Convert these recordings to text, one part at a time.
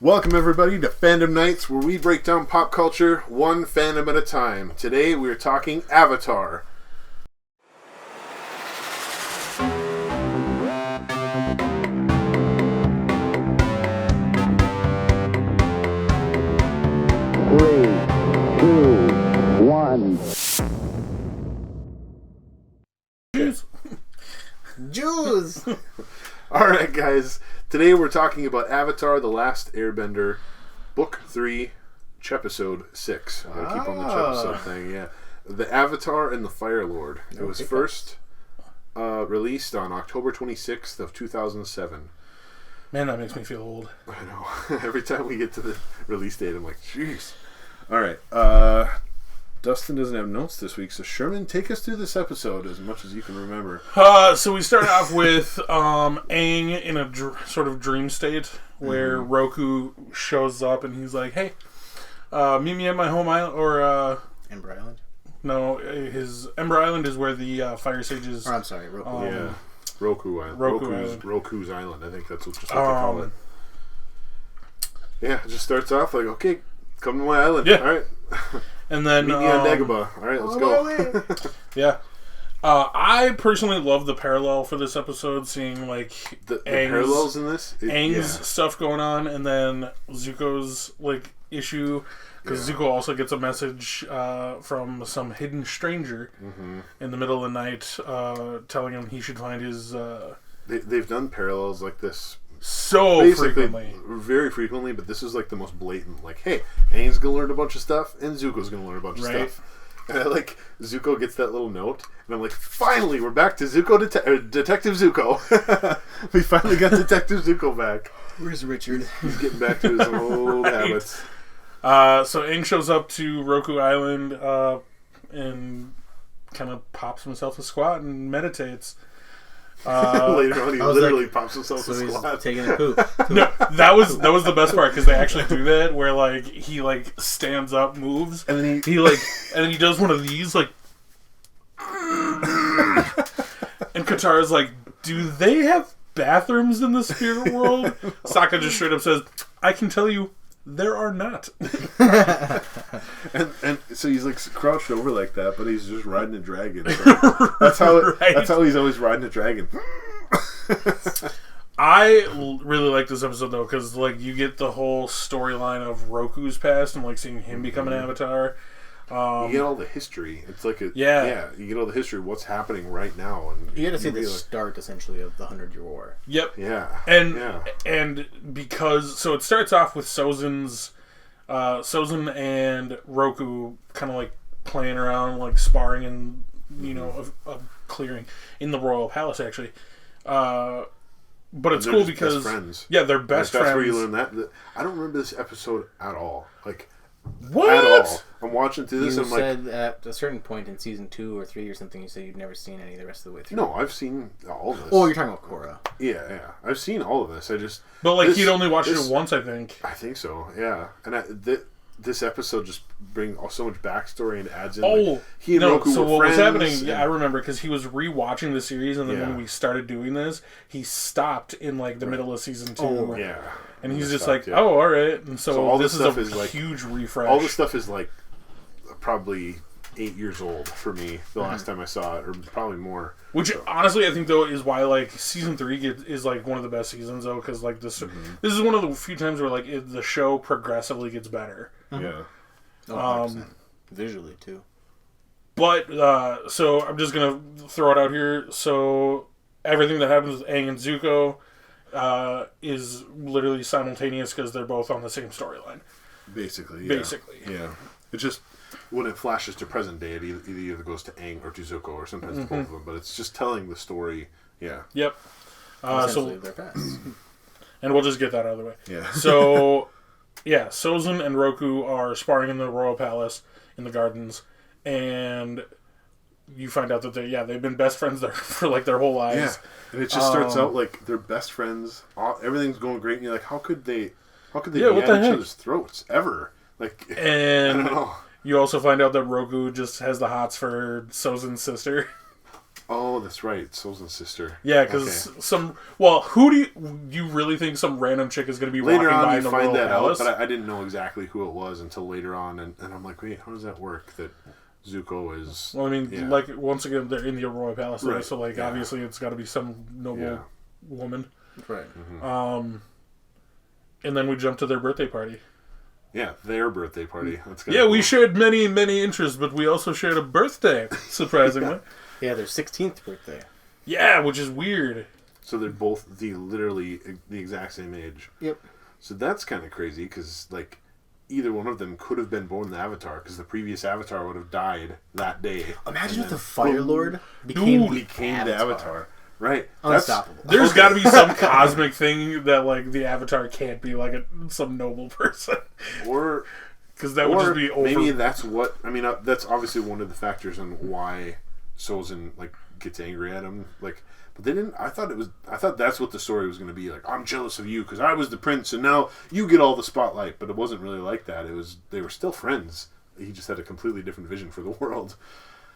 Welcome everybody to Phandom Knights, where we break down pop culture one fandom at a time. Today we are talking Avatar. Three, two, one. Jews! Alright guys, today we're talking about Avatar The Last Airbender, Book 3, Episode 6. I gotta keep on the episode thing, yeah. The Avatar and the Firelord. It was first released on October 26th of 2007. Man, that makes me feel old. I know. Every time we get to the release date, I'm like, jeez. Alright, Dustin doesn't have notes this week, so Sherman, take us through this episode as much as you can remember. So we start off with Aang in a sort of dream state where Roku shows up and he's like, "Hey, meet me at my home island," or Ember Island? no, his Ember Island is where the Fire Sages. Or, I'm sorry, Roku. Yeah, Roku Island. Roku's Island. I think that's what they call it. Yeah, it just starts off like, okay, come to my island. Yeah. All right. And then meet me on Dagobah. All right, let's go. Yeah. I personally love the parallel for this episode, seeing like the parallels in this. Aang's stuff going on, and then Zuko's like issue, because Zuko also gets a message from some hidden stranger in the middle of the night, telling him he should find his. They've done parallels like this very frequently, but this is like the most blatant. Like, hey, Aang's gonna learn a bunch of stuff, and Zuko's gonna learn a bunch of stuff. And I like Zuko gets that little note, and I'm like, finally, we're back to Zuko, Detective Zuko. We finally got Detective Zuko back. Where's Richard? He's getting back to his old habits. So Aang shows up to Roku Island and kind of pops himself a squat and meditates. Later on, he literally pops himself a squat. He's taking a poop. No, that was the best part, because they actually do that where like he like stands up, moves, and then he like and then he does one of these like, and Katara's like, "Do they have bathrooms in the spirit world?" Sokka just straight up says, "I can tell you, there are not." and so he's like crouched over like that, but he's just riding a dragon. So that's how he's always riding a dragon. I really like this episode though, because like you get the whole storyline of Roku's past and like seeing him become an avatar. You get all the history. It's like you get all the history of what's happening right now, and You get to see the start essentially of the 100-Year War. Yep. Yeah. And because so it starts off with Sozin and Roku kind of like playing around, like sparring in a clearing in the royal palace actually. But it's cool because best friends. Yeah, they're best friends. That's where you learn that. I don't remember this episode at all. Like. What? At all. I'm watching through this You and I'm said like... at a certain point in season 2 or 3 or something, you said you'd never seen any the rest of the way through. No, I've seen all of this. Oh, you're talking about Korra. Yeah. I've seen all of this. But like he'd only watched it once, I think. I think so, yeah. And this episode just brings so much backstory and adds in. Roku so what was happening? And, I remember because he was rewatching the series, and then when we started doing this, he stopped in like the middle of season 2. Oh, yeah. And he's just like, "Oh, all right." And so all this stuff is a like, huge refresh. All this stuff is like probably 8 years old for me the last time I saw it, or probably more. Which honestly, I think though is why like season 3 is like one of the best seasons though, because like this is one of the few times where like the show progressively gets better. Yeah. Oh, visually too. But so I'm just gonna throw it out here. So everything that happens with Aang and Zuko is literally simultaneous because they're both on the same storyline. Basically. Yeah. It's just when it flashes to present day, it either goes to Aang or to Zuko, or sometimes to both of them. But it's just telling the story. Yeah. Yep. So they're fast. And we'll just get that out of the way. Yeah. So, yeah, Sozin and Roku are sparring in the royal palace in the gardens, and you find out that they've been best friends there for like their whole lives. Yeah. And it just starts out like they're best friends. Everything's going great, and you're like, how could they be at each other's throats ever? Like, and I don't know. You also find out that Roku just has the hots for Sozin's sister. Oh, that's right. Sozin's sister. Yeah, because who do you really think some random chick is going to be later walking on? by You in the find Royal that Palace? out, but I didn't know exactly who it was until later on, and I'm like, wait, how does that work? That Zuko is. Well, I mean, like once again, they're in the Royal Palace, Right. so like obviously it's got to be some noble woman. Right. Mm-hmm. And then we jump to their birthday party. Yeah, their birthday party. That's Yeah, we shared many interests, but we also shared a birthday, surprisingly. Yeah, their 16th birthday. Yeah, which is weird. So they're both literally the exact same age. Yep. So that's kind of crazy because like either one of them could have been born the Avatar because the previous Avatar would have died that day. Imagine if the Firelord became the Avatar. Right. Unstoppable. There's got to be some cosmic thing that like the Avatar can't be like some noble person, Or because that would just be over. Maybe that's what I mean. That's obviously one of the factors on why Sozin like gets angry at him. Like, but they didn't. I thought that's what the story was going to be. Like, I'm jealous of you because I was the prince and now you get all the spotlight. But it wasn't really like that. It was they were still friends. He just had a completely different vision for the world.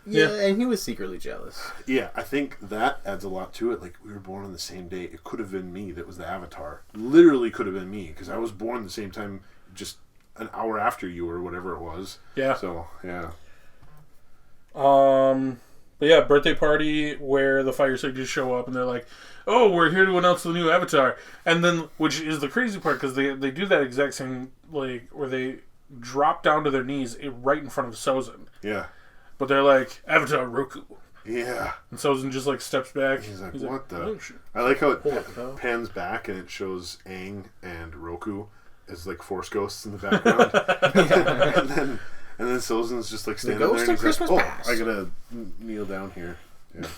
Yeah, and he was secretly jealous. Yeah, I think that adds a lot to it. Like, we were born on the same day. It could have been me that was the Avatar. Literally could have been me, because I was born the same time, just an hour after you, or whatever it was. Yeah. So, yeah. But yeah, birthday party where the Fire Sages show up and they're like, "Oh, we're here to announce the new Avatar," and then which is the crazy part because they do that exact same like where they drop down to their knees right in front of Sozin. Yeah. But they're like, "Avatar Roku." Yeah. And Sozin just like steps back. He's like, what the? "Oh, shit." I like how it pans back and it shows Aang and Roku as like Force ghosts in the background. and then Sozin's just like standing there and he's Christmas like, past. I gotta kneel down here. Yeah.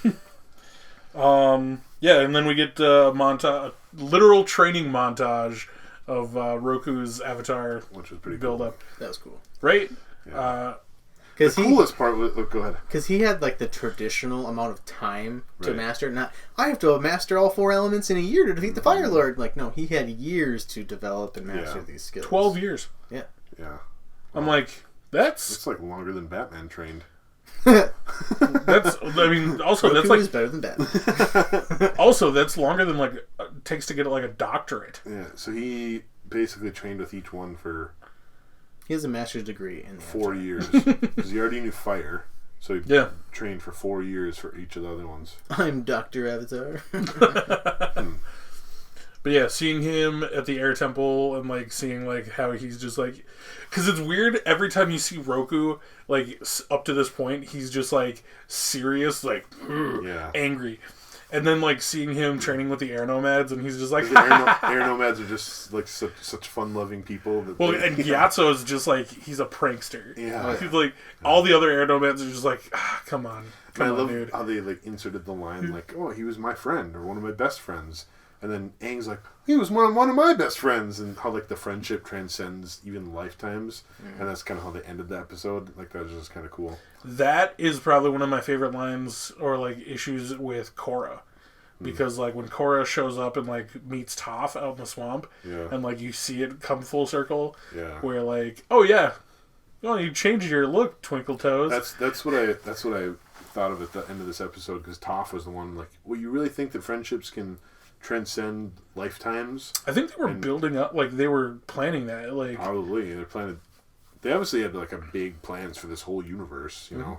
Yeah, and then we get a literal training montage of Roku's Avatar, Which was pretty build cool. up, That was cool. right? Yeah. The coolest part was... Oh, go ahead. Because he had like the traditional amount of time to Right. master it. Not, I have to master all 4 elements in a year to defeat the Firelord. Like, no, he had years to develop and master these skills. 12 years. Yeah. Yeah. I'm like, that's It's like longer than Batman trained. I mean, also Roku that's like is better than Batman. also that's longer than like takes to get like a doctorate. Yeah, so he basically trained with each one for He has a master's degree in the 4 years. Because he already knew fire. So he trained for 4 years for each of the other ones. I'm Dr. Avatar. But yeah, seeing him at the air temple and like seeing like how he's just like, because it's weird every time you see Roku like up to this point he's just like serious like angry, and then like seeing him training with the air nomads and he's just like Air nomads are just like such fun-loving people. That and Gyatso is just like he's a prankster. Yeah. He's like all the other air nomads are just like come on, I love dude. how they like inserted the line like, "Oh, he was my friend or one of my best friends," and then Aang's like, "He was one of my best friends," and how like the friendship transcends even lifetimes, and that's kind of how they ended the episode. Like that was just kind of cool. That is probably one of my favorite lines or like issues with Korra. Because like when Korra shows up and like meets Toph out in the swamp, and like you see it come full circle, where like, oh yeah, well you changed your look, Twinkle Toes. That's what I thought of at the end of this episode, because Toph was the one like, well, you really think that friendships can transcend lifetimes? I think they were building up, like they were planning that, like probably they obviously had like a big plans for this whole universe, you know,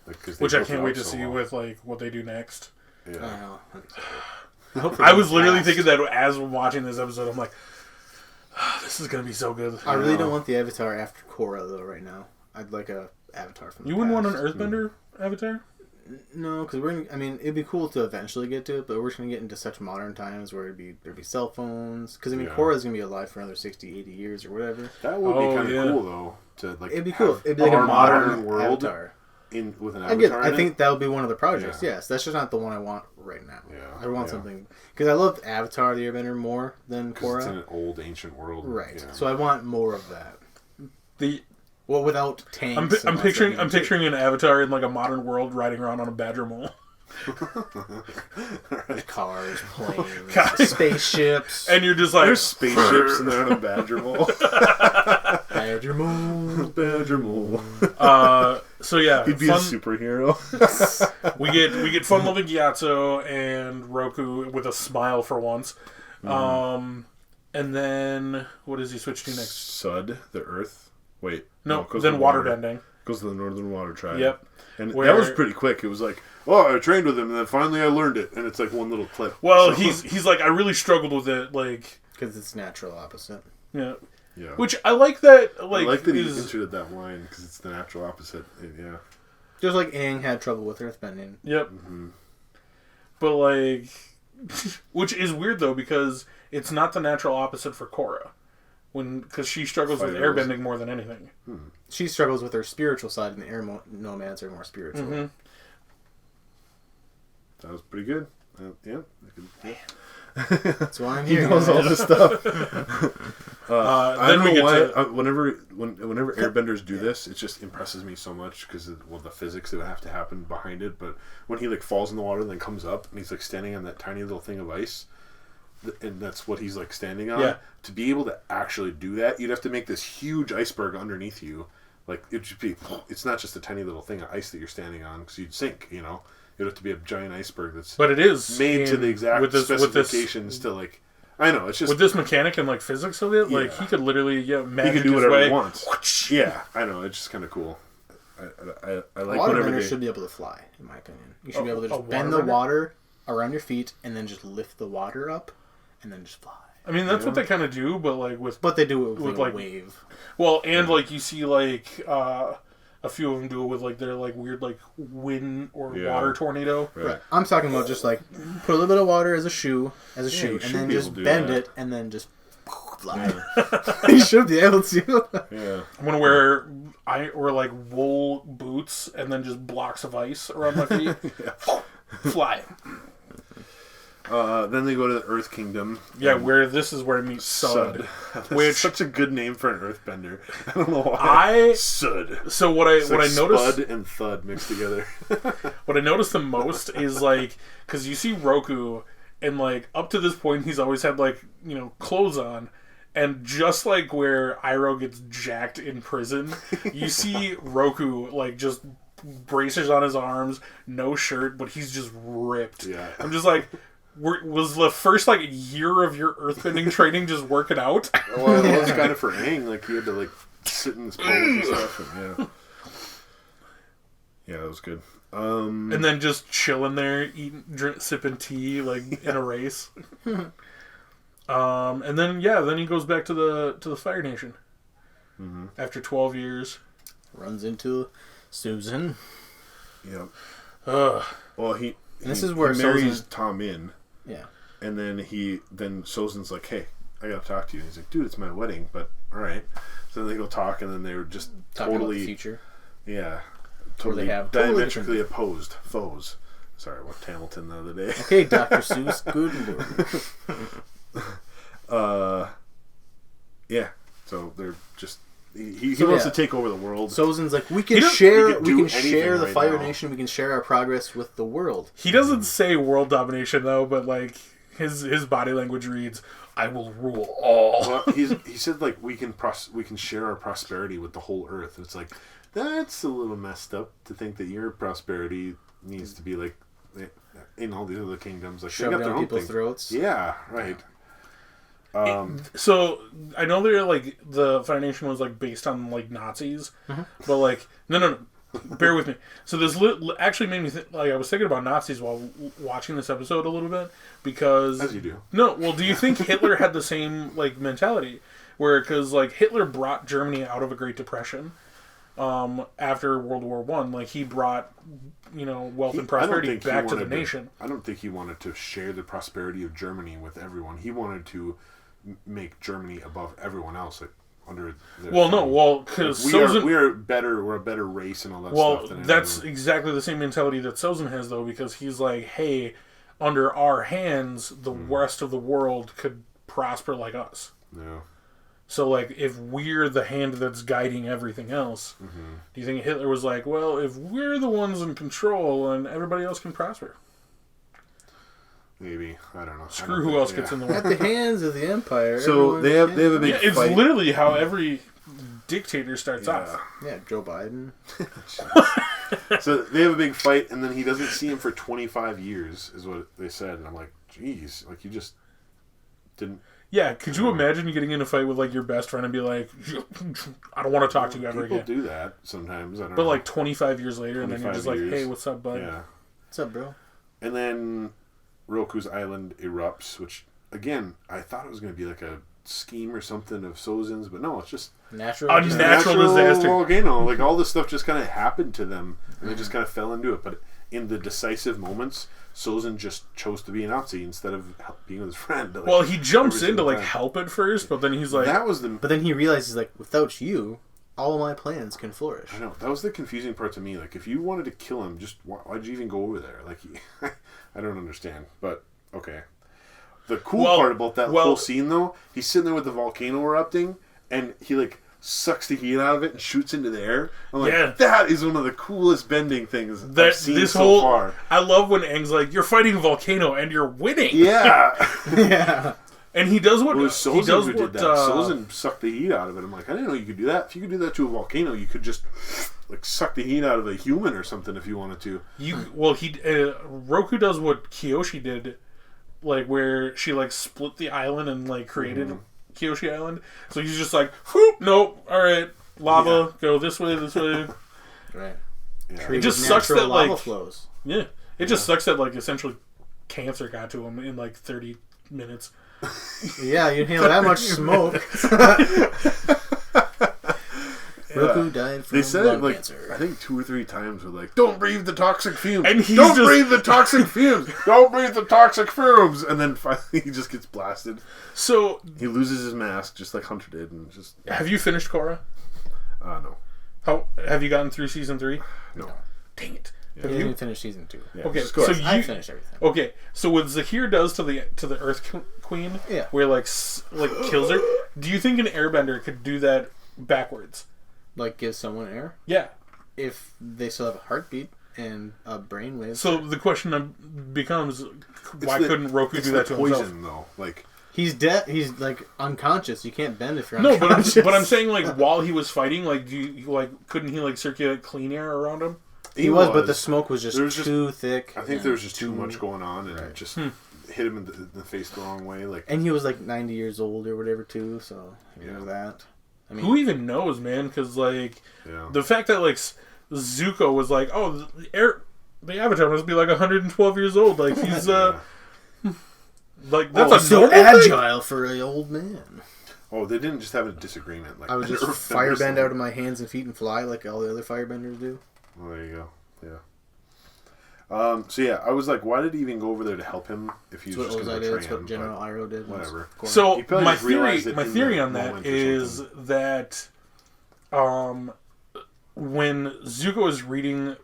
like which I can't wait to see with like what they do next. Yeah. I was literally thinking that as we're watching this episode. I'm like, this is gonna be so good. I really don't want the Avatar after Korra though. Right now, I'd like a Avatar from. You wouldn't want an Earthbender Avatar? No, because it'd be cool to eventually get to it, but we're just gonna get into such modern times where there'd be cell phones. Because Korra's gonna be alive for another 60, 80 years or whatever. That would be kind of cool though. To like, it'd be cool. It'd be like a modern world. Avatar. With an Avatar. I think that would be one of the projects. Yes, that's just not the one I want right now. I want something because I love Avatar the Airbender more than Korra. It's in an old ancient world, right? Yeah. So I want more of that. Without tanks. I'm picturing an Avatar in like a modern world riding around on a badger mole. Cars, planes, spaceships, and you're just like there's spaceships and they're on a badger mole. Badger mole, badger mole. So yeah, He'd be a superhero. we get fun-loving Gyatso and Roku with a smile for once. And then what does he switch to next? Sud, the Earth. Wait. No, then waterbending. Goes to the Northern Water Tribe. Yep. And that was pretty quick. It was like, oh, I trained with him, and then finally I learned it. And it's like one little clip. Well, so, he's like, I really struggled with it, like... Because it's natural opposite. Yeah. Yeah. Which I like that, like... I like that he inserted that line, because it's the natural opposite. Yeah. Just like Aang had trouble with earthbending. Yep. Mm-hmm. But, like... which is weird, though, because it's not the natural opposite for Korra. Because she struggles with airbending more than anything. She struggles with her spiritual side, and the air nomads are more spiritual. Mm-hmm. That was pretty good. Yeah. That's why I'm here. He knows all this stuff. I don't know why. Whenever airbenders do this, it just impresses me so much because the physics that would have to happen behind it. But when he like falls in the water and then comes up and he's like standing on that tiny little thing of ice, and that's what he's like standing on. Yeah. To be able to actually do that, you'd have to make this huge iceberg underneath you. Like it should be. It's not just a tiny little thing of ice that you're standing on because you'd sink. You know, it'd have to be a giant iceberg that's. But it is made to the exact specifications to like. I know it's just with this mechanic and like physics of it. Like he could literally magic he could do whatever he wants. Whoosh. Yeah, I know it's just kind of cool. I like waterbenders should be able to fly, in my opinion. You should be able to just bend the water around your feet and then just lift the water up. And then just fly. I mean, that's what they kind of do, but like But they do it with like a wave. Well, and like you see like a few of them do it with like their like weird like wind or water tornado. Right. I'm talking about just like put a little bit of water as a shoe, and then just bend it, and then just fly. You should be able to. Yeah. I'm gonna wear like wool boots and then just blocks of ice around my feet. Fly. Then they go to the Earth Kingdom. Yeah, where this is where it meets Sud. Which such a good name for an Earthbender. I don't know why. Sud. So what I noticed, Spud and Thud mixed together. What I noticed the most is like because you see Roku and like up to this point he's always had like clothes on, and just like where Iroh gets jacked in prison, you see Roku like just bracers on his arms, no shirt, but he's just ripped. Yeah, I'm just like. Was the first like year of your earthbending training just working out? Well, it was kind of for Aang. Like he had to like sit in his pose and stuff. And, yeah, that was good. And then just chilling there, sipping tea, like in a race. And then he goes back to the Fire Nation after 12 years. Runs into Sozin. Yeah. Well, this is where marries Tom in. Yeah. And then Sozin's like, hey, I gotta talk to you. And he's like, dude, it's my wedding, but alright. So then they go talk, and then they were just talking totally... about the future. Yeah. Totally diametrically opposed foes. Sorry, I went to Hamilton the other day. Okay, Dr. Seuss, good lord. Yeah. So they're just... He wants to take over the world. Sozin's like, we can share the Fire Nation, we can share our progress with the world. He doesn't say world domination though, but like his body language reads, I will rule all. Well, he said like we can share our prosperity with the whole earth. It's like that's a little messed up to think that your prosperity needs to be like in all these other kingdoms, like shove they got their own people's thing. Throats. Yeah, right. So I know they're like the Fire Nation was like based on like Nazis, but like no, bear with me. So this actually made me like I was thinking about Nazis while watching this episode a little bit because as you do. No, well, do you think Hitler had the same like mentality where because like Hitler brought Germany out of a Great Depression after World War I, like he brought wealth and prosperity back to the nation. I don't think he wanted to share the prosperity of Germany with everyone. He wanted to make Germany above everyone else, like under. Because we're a better race and all that. Well, stuff than that's everyone. exactly the same mentality that Sozin has, though, because he's like, hey, under our hands, the rest of the world could prosper like us. Yeah. So, like, if we're the hand that's guiding everything else, do you think Hitler was like, well, if we're the ones in control and everybody else can prosper? Maybe. I don't know. Screw who else gets in the way. At the hands of the Empire. So they have a big it's fight. literally how every dictator starts off. Yeah, Joe Biden. So they have a big fight, and then he doesn't see him for 25 years, is what they said. And I'm like, geez, like you just didn't. Yeah, could you imagine getting in a fight with like your best friend and be like, I don't want to talk to you ever again? People do that sometimes. I don't know. But like 25 years later, and then you're just like, years. hey, what's up, bud? Yeah. What's up, bro? And then Roku's island erupts, which again I thought it was going to be like a scheme or something of Sozin's, but no, it's just Natural A natural disaster. volcano. Like all this stuff just kind of happened to them, and they just kind of fell into it. But in the decisive moments, Sozin just chose to be a Nazi instead of being with his friend. Like, Well, he jumps in to like time. help at first, but then he's like, That was the. But then he realizes, like, without you, all my plans can flourish. I know that was the confusing part to me. Like, if you wanted to kill him, just why'd you even go over there? Like, I don't understand. But okay, the cool part about that whole scene, though, he's sitting there with the volcano erupting, and he like sucks the heat out of it and shoots into the air. I'm like, that is one of the coolest bending things I've seen so far. I love when Aang's like, you're fighting a volcano and you're winning. Yeah, Yeah. And he does what it was Sozin he does who what did that. Sozin sucked the heat out of it. I'm like, I didn't know you could do that. If you could do that to a volcano, you could just like suck the heat out of a human or something if you wanted to. Roku does what Kyoshi did, like where she like split the island and like created Kyoshi Island. So he's just like, whoop, nope, all right, lava, go this way. Right. Yeah. It just sucks that lava like flows. Yeah, it just sucks that like essentially cancer got to him in like 30 minutes. Yeah, you inhale that much smoke. Roku died from They said lung it like cancer. I think 2 or 3 times. We're like, "Don't breathe the toxic fumes. And he's don't just- breathe the toxic fumes. Don't breathe the toxic fumes." And then finally, he just gets blasted. So He loses his mask, just like Hunter did, and just have you finished Korra? no, How have you gotten through season 3? no. Dang it. He didn't even finish season 2. Yeah, Okay, just go so ahead. I finished everything. Okay, so what Zahir does to the Earth Queen, Yeah. where like kills her. Do you think an Airbender could do that backwards? Like, give someone air Yeah. if they still have a heartbeat and a brainwave. So the question becomes, why couldn't Roku It's do the that to poison, himself? though. Like He's dead. He's like unconscious. You can't bend if you're No, unconscious. but I'm saying like while he was fighting, like couldn't he like circulate clean air around him? he was, but the smoke was just too thick. I think there was just too much going on, and it just hit him in the face the wrong way. Like, And he was like 90 years old or whatever too. So there's that. I mean, Who even knows, man? Because like yeah. the fact that like Zuko was like, oh, the Avatar must be like 112 years old. Like he's like that's so agile for an old man. Oh, they didn't just have a disagreement. Like I would just firebend out of my hands and feet and fly like all the other firebenders do. Well, there you go. Yeah. So yeah, I was like, why did he even go over there to help him if he was That's just what going to Ozai did. betray That's what him? General Iroh did. Whatever. So He probably my just realized it in theory the on that moment or is something. that when Zuko is reading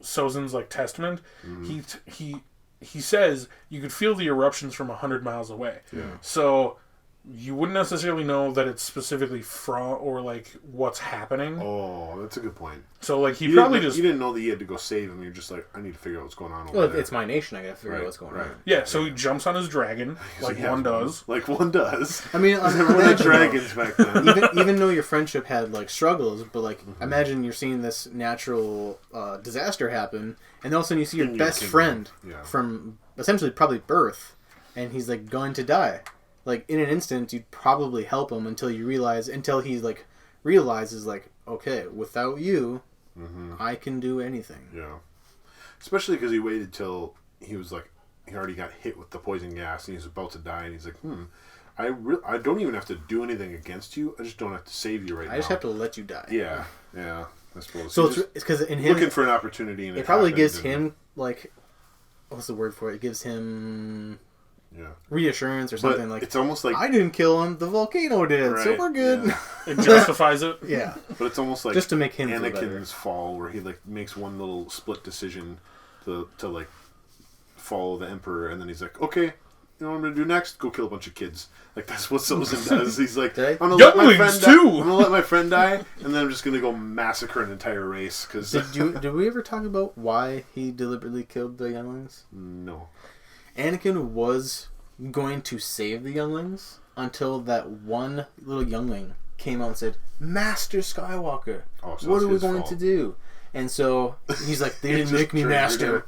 Sozin's like testament, he says you could feel the eruptions from 100 miles away. Yeah. So you wouldn't necessarily know that it's specifically from or like what's happening. Oh, that's a good point. So like he You probably didn't, just you didn't know that you had to go save him. You're just like, I need to figure out what's going on over Well, there. it's my nation. I gotta figure out what's going on. yeah. So he jumps on his dragon like Yeah, one does. Like one does. I mean, There were imagine, dragons back then. even though your friendship had like struggles, but like imagine you're seeing this natural disaster happen, and all of a sudden you see your In your best kingdom. friend Yeah. from essentially probably birth, and he's like going to die. Like in an instant, you'd probably help him until he realizes like, okay, without you, I can do anything. Yeah. Especially because he waited till he was like, he already got hit with the poison gas and he's about to die, and he's like, I don't even have to do anything against you. I just don't have to save you right now. I just have to let you die. Yeah. I suppose. So He's it's because in just him, looking for an opportunity, and it probably happened, gives and- him like, what's the word for it? It gives him Yeah. reassurance or something like. It's almost like I didn't kill him. The volcano did, so Right, we're good. yeah. It justifies it. Yeah. But it's almost like Just to make him feel better. Anakin's fall, where he like makes one little split decision to like follow the Emperor, and then he's like, okay, you know what I'm gonna do next? Go kill a bunch of kids. Like that's what Sozin does. He's like, Did I- I'm gonna let my Younglings, friend too! die. I'm gonna let my friend die, and then I'm just gonna go massacre an entire race. Because Did we ever talk about why he deliberately killed the younglings? no, Anakin was going to save the younglings until that one little youngling came out and said, Master Skywalker, Oh, so what it's are we his going fault. to do? And so he's like, they didn't just make me triggered master.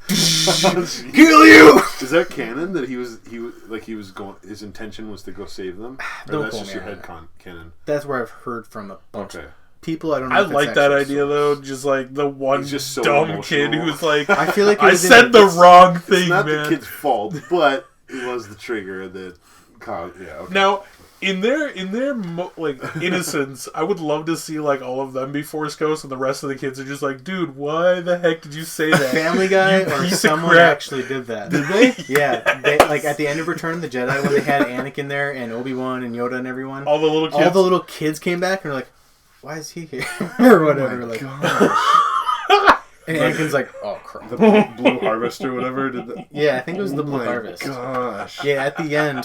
him. Kill you! Is that canon that he was going? His intention was to go save them, or Don't that's quote just me your on head canon? That's where I've heard from a bunch Okay. of people. I don't know. I if that's like that actually idea source. though. Just like the one He's just so dumb emotional. kid who's like, I feel like it I was in said the it's- wrong It's thing, not man. the kid's fault, but it was the trigger that caused. Yeah. Okay. Now, in their like innocence, I would love to see like all of them be Force Ghosts, and the rest of the kids are just like, dude, why the heck did you say that? Family Guy You or piece of someone crap. actually did that. Did they? Yeah. They, like at the end of Return of the Jedi when they had Anakin there and Obi-Wan and Yoda and everyone. All the little kids. All the little kids came back and were like, why is he here? or whatever. Oh my like, gosh. and Anakin's like, oh crap. The Blue Harvest or whatever did that. Yeah, I think it was the Blue my Harvest. Gosh. Yeah, at the end,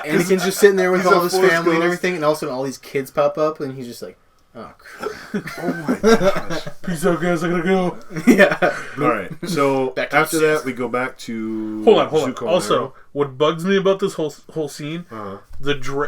Anakin's just sitting there with He's all a his Force family and ghost. everything, and all of a sudden all these kids pop up, and he's just like, oh crap. Oh my gosh. Peace out, guys. I gotta go. Yeah. All right. So Back to after the that, Sith. we go back to Hold on. Zuko and Also, Arrow. what bugs me about this whole scene, Uh-huh.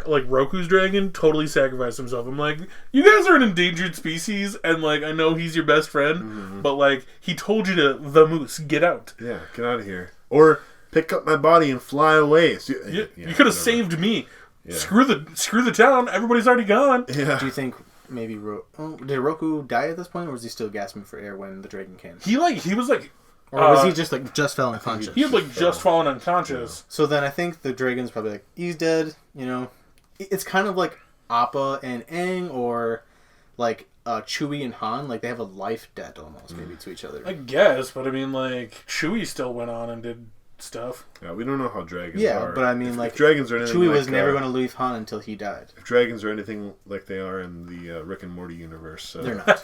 like Roku's dragon totally sacrificed himself. I'm like, you guys are an endangered species, and like I know he's your best friend, but like he told you to the moose get out. Yeah, get out of here. Or pick up my body and fly away. So, You yeah, could have whatever. saved me. Yeah. Screw the town. Everybody's already gone. Yeah. Do you think maybe did Roku die at this point, or was he still gasping for air when the dragon came? He was like, Or was he just fell unconscious? he had like just fallen unconscious. So then I think the dragon's probably like, he's dead, you know. It's kind of like Appa and Aang, or like Chewie and Han, like they have a life debt almost maybe to each other. I guess, but I mean, like Chewie still went on and did stuff. Yeah, we don't know how dragons Yeah, are. but I mean, if like, dragons are anything Chewie like, was never going to leave Han until he died. If dragons are anything like they are in the Rick and Morty universe, They're not.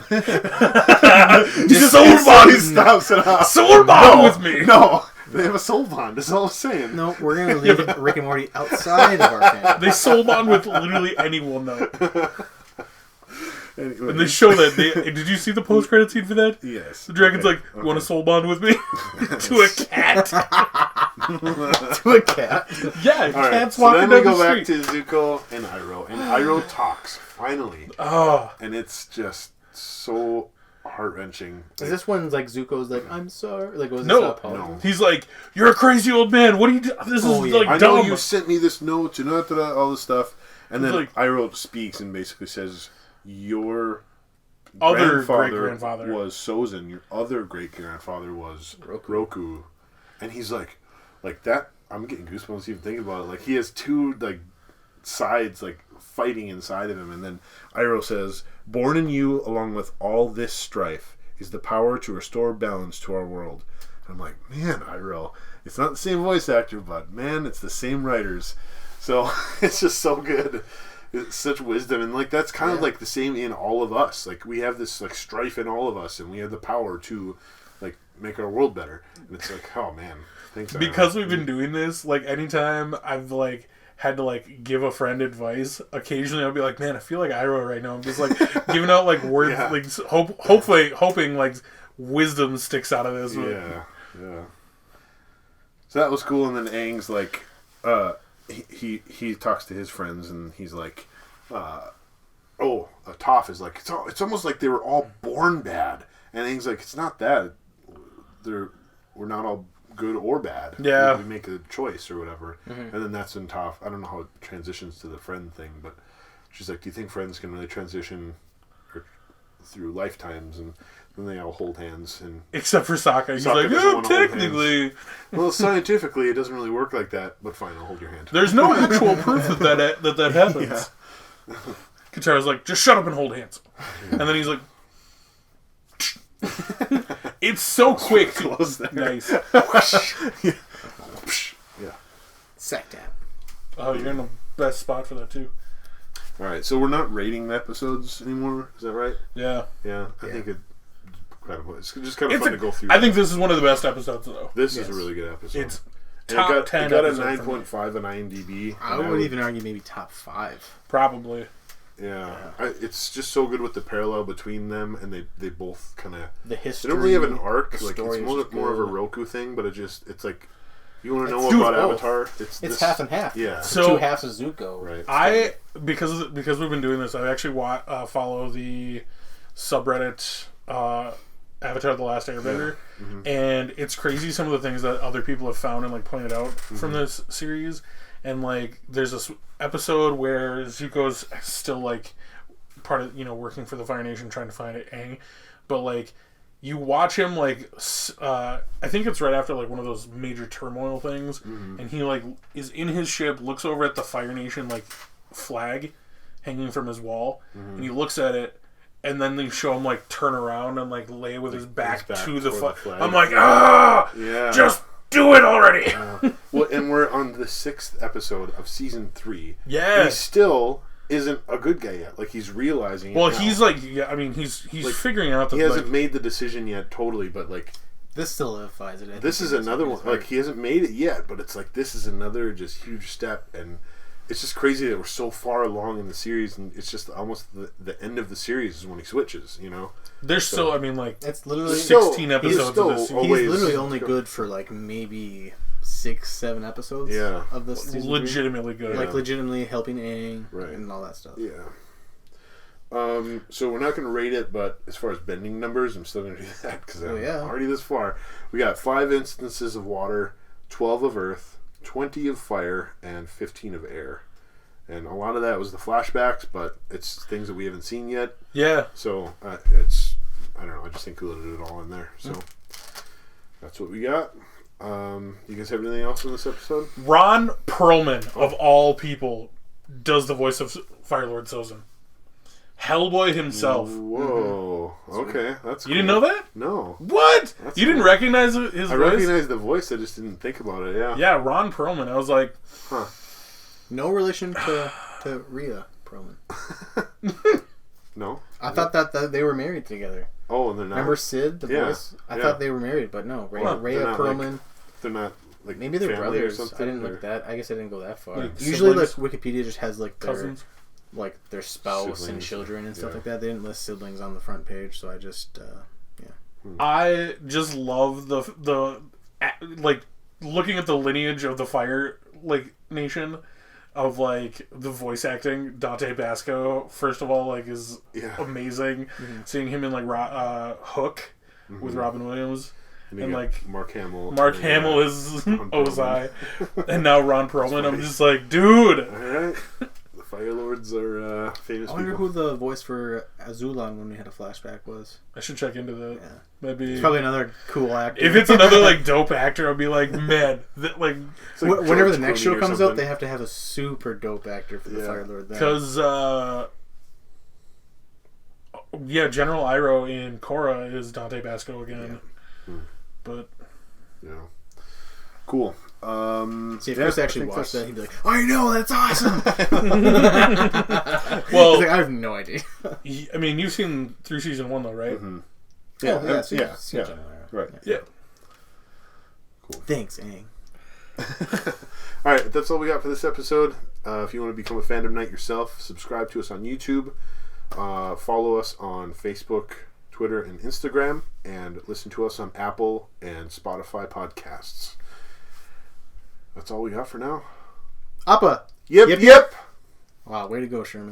Just soul bond. stops it off. Soul bond with me. No, they have a soul bond. That's all I'm saying. No, we're going to leave Rick and Morty outside of our family. They soul bond with literally anyone though. Anyway, And they show that. Did you see the post credit scene for that? yes. The dragon's like, "Want to soul bond with me?" To a cat. To a cat. Yeah, All right, cat's so walking then we down go the back street. to Zuko and Iroh, and Iroh talks finally, Oh, and it's just so heart wrenching. Is this when like Zuko's like, I'm sorry? Like, was no, this he's like, "You're a crazy old man. What do you do? This Oh, is yeah. like I know dumb." you sent me this note and all this stuff, and then Like- Iroh speaks and basically says, "Your Other grandfather great-grandfather. was Sozin. Your other great grandfather was Roku." And he's like that. I'm getting goosebumps even thinking about it. Like he has two like sides like fighting inside of him, and then Iroh says, "Born in you, along with all this strife, is the power to restore balance to our world." And I'm like, man, Iroh, it's not the same voice actor, but man, it's the same writers. So it's just so good. It's such wisdom, and like that's kind of like the same in all of us. Like we have this like strife in all of us, and we have the power to like make our world better. And it's like, oh man, thanks. Because Iroh. we've been doing this, like anytime I've like had to like give a friend advice, occasionally I'll be like, man, I feel like Iroh right now. I'm just like giving out like words, Yeah. like hoping like wisdom sticks out of this. But Yeah. So that was cool, and then Aang's like, he talks to his friends, and he's like, Toph is like, it's almost like they were all born bad, and Aang's like, it's not that, we're not all good or bad. Yeah. we make a choice or whatever, and then that's when Toph, I don't know how it transitions to the friend thing, but she's like, do you think friends can really transition through lifetimes? And then they all hold hands, and except for Sokka, he's Sokka like, doesn't wanna hold technically, well, scientifically, it doesn't really work like that. But fine, I'll hold your hand. there's no actual proof that happens. Katara's like, just shut up and hold hands, and then he's like, it's so quick. Close there. Nice. Yeah. Sack tap. Oh, you're in the best spot for that too. All right, so we're not rating the episodes anymore. Is that right? Yeah. Yeah, I think it's just kind of fun to go through. I think this is one of the best episodes though. this is a really good episode. It's And top 10 It got a episode for me. 9.5 on IMDb. I and would even argue maybe top 5. Probably. Yeah, it's just so good with the parallel between them, and they both kind of The history. they don't really have an arc. the Like story it's is just more of a good. Roku thing, but it's like You want to know It's about both. Avatar? It's half and half. Yeah. So- two halves of Zuko. Right. Because we've been doing this, I actually follow the subreddit Avatar: The Last Airbender, and it's crazy some of the things that other people have found and like pointed out from this series. And like, there's this episode where Zuko's still like part of working for the Fire Nation, trying to find Aang, but like you watch him like I think it's right after like one of those major turmoil things, and he like is in his ship, looks over at the Fire Nation like flag hanging from his wall, and he looks at it. And then they show him like turn around and like lay with his back to the flag. I'm like, just do it already. Well, and we're on the 6th episode of season 3. Yeah, he still isn't a good guy yet. Like, he's realizing. Well, it now. he's like, I mean, he's like, figuring out that he hasn't made the decision yet, totally. But like, this solidifies it. This is another one. Like, he hasn't made it yet, but it's like this is another just huge step, and it's just crazy that we're so far along in the series, and it's just almost the end of the series is when he switches. There's still, I mean, like, it's literally 16 episodes of this series. He's literally only good for like maybe 6-7 episodes. Of this season. Legitimately good. Like legitimately helping Aang and all that stuff. Yeah. So we're not going to rate it, but as far as bending numbers, I'm still going to do that because I'm already this far. We got 5 instances of water, 12 of earth, 20 of fire, and 15 of air. And a lot of that was the flashbacks, but it's things that we haven't seen yet. Yeah. So I don't know, I just included it all in there. So that's what we got. You guys have anything else in this episode? Ron Perlman, of all people, does the voice of Firelord Sozin. Hellboy himself. Whoa. Okay, that's cool. You didn't know that? No. What? That's you didn't cool. recognize his voice? I recognized the voice, I just didn't think about it, yeah. Yeah, Ron Perlman. I was like... Huh. No relation to Rhea Perlman. No? I thought that they were married together. Oh, and they're not. Remember Sid, the voice? I thought they were married, but no. Rhea Perlman. They're not, like, maybe they're family brothers. or something? I didn't look that. I guess I didn't go that far. Like Usually, like, siblings? Wikipedia just has like their Cousins? like their spouse and children and stuff like that. They didn't list siblings on the front page, so I just I just love the like looking at the lineage of the Fire Nation of like the voice acting. Dante Basco, first of all, like is amazing. Seeing him in like Hook with Robin Williams. And like Mark Hamill. Mark Hamill is Ozai, and now Ron Perlman. I'm just like, dude. All right, the Firelords are famous. I wonder people. who the voice for Azulan when we had a flashback was. I should check into that. Yeah. Maybe It's probably another cool actor. if it's another like dope actor, I'll be like, man, Like whenever the George next Clooney show or comes something. out, they have to have a super dope actor for the Firelord. Because General Iroh in Korra is Dante Basco again, but cool. See, if Chris actually watched that, he'd be like, I know, that's awesome! well, He's like, I have no idea. I mean, you've seen through season 1 though, right? Mm-hmm. Yeah. Right. Yeah. Cool. Thanks, Aang. All right, that's all we got for this episode. If you want to become a Phandom Knight yourself, subscribe to us on YouTube, follow us on Facebook, Twitter, and Instagram, and listen to us on Apple and Spotify podcasts. That's all we got for now. Appa! Yep. Wow, way to go, Sherman.